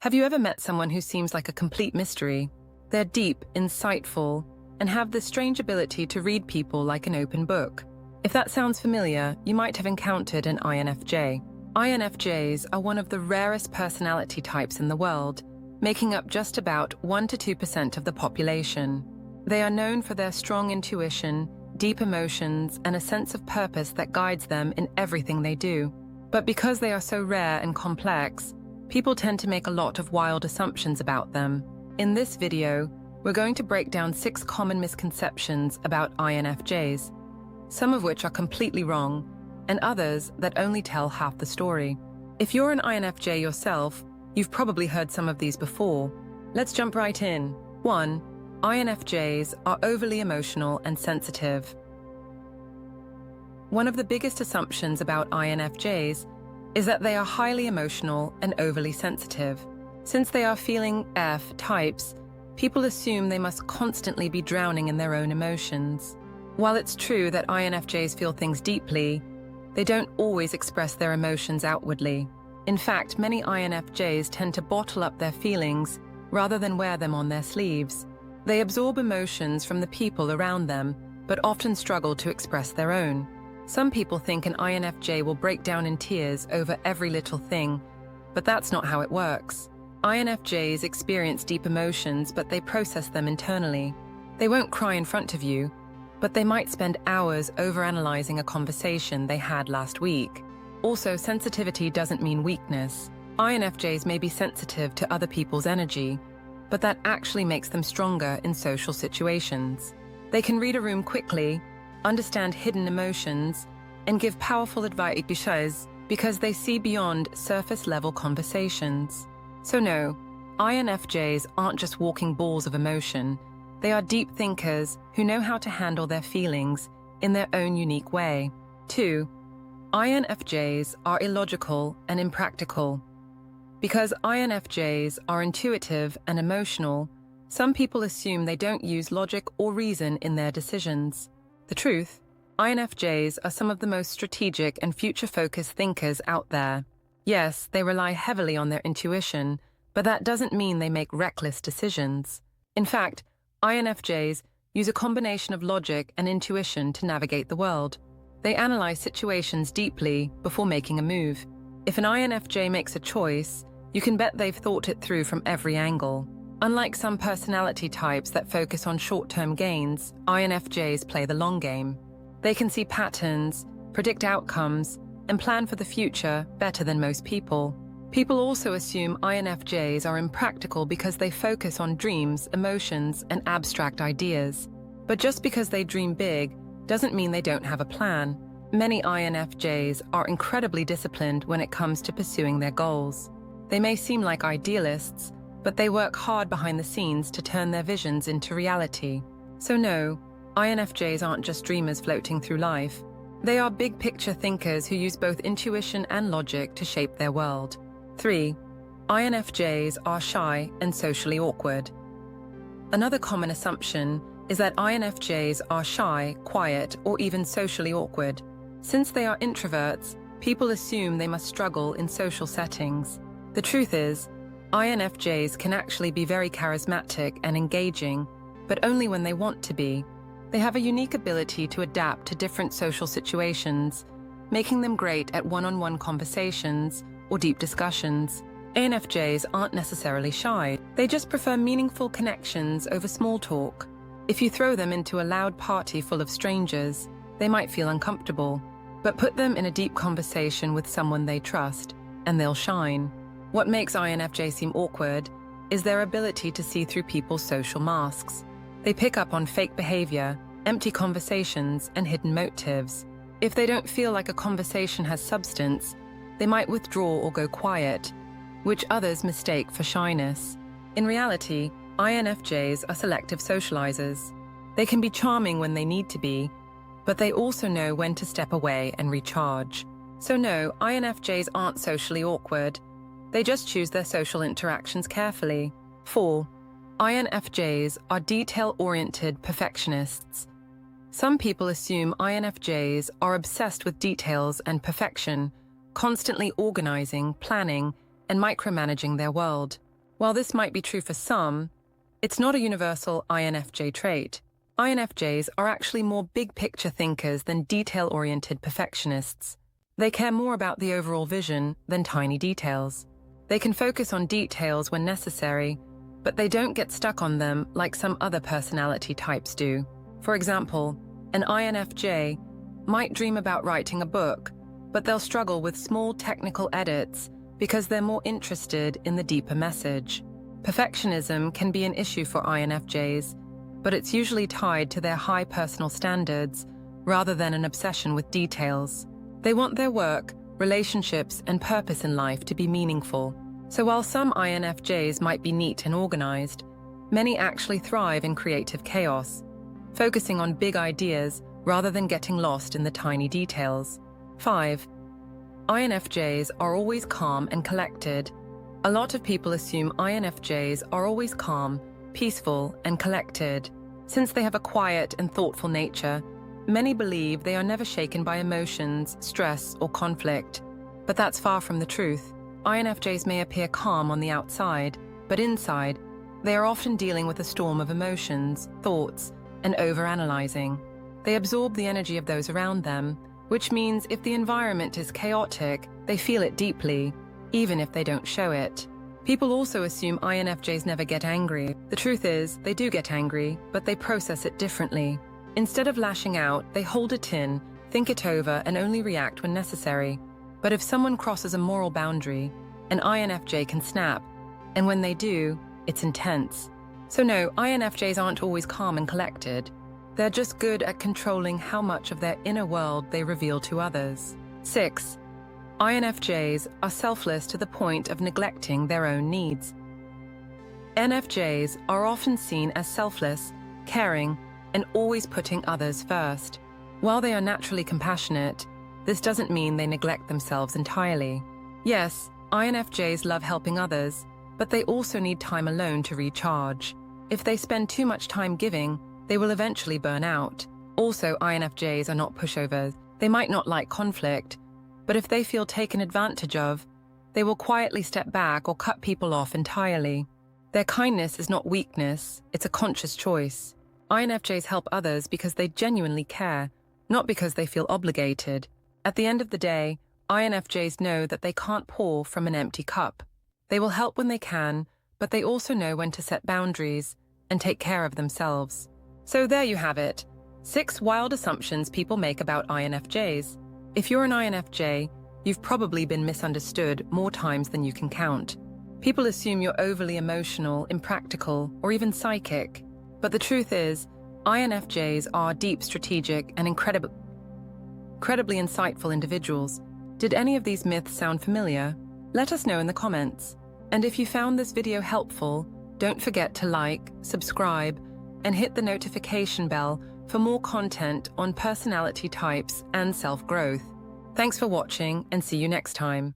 Have you ever met someone who seems like a complete mystery? They're deep, insightful, and have the strange ability to read people like an open book. If that sounds familiar, you might have encountered an INFJ. INFJs are one of the rarest personality types in the world, making up just about 1 to 2% of the population. They are known for their strong intuition, deep emotions, and a sense of purpose that guides them in everything they do. But because they are so rare and complex, people tend to make a lot of wild assumptions about them. In this video, we're going to break down 6 common misconceptions about INFJs, some of which are completely wrong, and others that only tell half the story. If you're an INFJ yourself, you've probably heard some of these before. Let's jump right in. 1. INFJs are overly emotional and sensitive. One of the biggest assumptions about INFJs is that they are highly emotional and overly sensitive. Since they are feeling F types, people assume they must constantly be drowning in their own emotions. While it's true that INFJs feel things deeply, they don't always express their emotions outwardly. In fact, many INFJs tend to bottle up their feelings rather than wear them on their sleeves. They absorb emotions from the people around them, but often struggle to express their own. Some people think an INFJ will break down in tears over every little thing, but that's not how it works. INFJs experience deep emotions, but they process them internally. They won't cry in front of you, but they might spend hours overanalyzing a conversation they had last week. Also, sensitivity doesn't mean weakness. INFJs may be sensitive to other people's energy, but that actually makes them stronger in social situations. They can read a room quickly, understand hidden emotions, and give powerful advice because they see beyond surface-level conversations. So no, INFJs aren't just walking balls of emotion. They are deep thinkers who know how to handle their feelings in their own unique way. 2. INFJs are illogical and impractical. Because INFJs are intuitive and emotional, some people assume they don't use logic or reason in their decisions. The truth, INFJs are some of the most strategic and future-focused thinkers out there. Yes, they rely heavily on their intuition, but that doesn't mean they make reckless decisions. In fact, INFJs use a combination of logic and intuition to navigate the world. They analyze situations deeply before making a move. If an INFJ makes a choice, you can bet they've thought it through from every angle. Unlike some personality types that focus on short-term gains, INFJs play the long game. They can see patterns, predict outcomes, and plan for the future better than most people. People also assume INFJs are impractical because they focus on dreams, emotions, and abstract ideas. But just because they dream big doesn't mean they don't have a plan. Many INFJs are incredibly disciplined when it comes to pursuing their goals. They may seem like idealists, but they work hard behind the scenes to turn their visions into reality. So no, INFJs aren't just dreamers floating through life. They are big-picture thinkers who use both intuition and logic to shape their world. 3. INFJs are shy and socially awkward. Another common assumption is that INFJs are shy, quiet, or even socially awkward. Since they are introverts, people assume they must struggle in social settings. The truth is, INFJs can actually be very charismatic and engaging, but only when they want to be. They have a unique ability to adapt to different social situations, making them great at one-on-one conversations or deep discussions. INFJs aren't necessarily shy. They just prefer meaningful connections over small talk. If you throw them into a loud party full of strangers, they might feel uncomfortable. But put them in a deep conversation with someone they trust, and they'll shine. What makes INFJ seem awkward is their ability to see through people's social masks. They pick up on fake behavior, empty conversations, and hidden motives. If they don't feel like a conversation has substance, they might withdraw or go quiet, which others mistake for shyness. In reality, INFJs are selective socializers. They can be charming when they need to be, but they also know when to step away and recharge. So no, INFJs aren't socially awkward. They just choose their social interactions carefully. 4. INFJs are detail-oriented perfectionists. Some people assume INFJs are obsessed with details and perfection, constantly organizing, planning, and micromanaging their world. While this might be true for some, it's not a universal INFJ trait. INFJs are actually more big-picture thinkers than detail-oriented perfectionists. They care more about the overall vision than tiny details. They can focus on details when necessary, but they don't get stuck on them like some other personality types do. For example, an INFJ might dream about writing a book, but they'll struggle with small technical edits because they're more interested in the deeper message. Perfectionism can be an issue for INFJs, but it's usually tied to their high personal standards rather than an obsession with details. They want their work, relationships, and purpose in life to be meaningful. So while some INFJs might be neat and organized, many actually thrive in creative chaos, focusing on big ideas rather than getting lost in the tiny details. 5. INFJs are always calm and collected. A lot of people assume INFJs are always calm, peaceful, and collected. Since they have a quiet and thoughtful nature, many believe they are never shaken by emotions, stress, or conflict. But that's far from the truth. INFJs may appear calm on the outside, but inside, they are often dealing with a storm of emotions, thoughts, and overanalyzing. They absorb the energy of those around them, which means if the environment is chaotic, they feel it deeply, even if they don't show it. People also assume INFJs never get angry. The truth is, they do get angry, but they process it differently. Instead of lashing out, they hold it in, think it over, and only react when necessary. But if someone crosses a moral boundary, an INFJ can snap, and when they do, it's intense. So no, INFJs aren't always calm and collected. They're just good at controlling how much of their inner world they reveal to others. 6. INFJs are selfless to the point of neglecting their own needs. NFJs are often seen as selfless, caring, and always putting others first. While they are naturally compassionate, this doesn't mean they neglect themselves entirely. Yes, INFJs love helping others, but they also need time alone to recharge. If they spend too much time giving, they will eventually burn out. Also, INFJs are not pushovers. They might not like conflict, but if they feel taken advantage of, they will quietly step back or cut people off entirely. Their kindness is not weakness, it's a conscious choice. INFJs help others because they genuinely care, not because they feel obligated. At the end of the day, INFJs know that they can't pour from an empty cup. They will help when they can, but they also know when to set boundaries and take care of themselves. So there you have it, 6 wild assumptions people make about INFJs. If you're an INFJ, you've probably been misunderstood more times than you can count. People assume you're overly emotional, impractical, or even psychic. But the truth is, INFJs are deep, strategic, and incredibly insightful individuals. Did any of these myths sound familiar? Let us know in the comments. And if you found this video helpful, don't forget to like, subscribe, and hit the notification bell for more content on personality types and self-growth. Thanks for watching, and see you next time.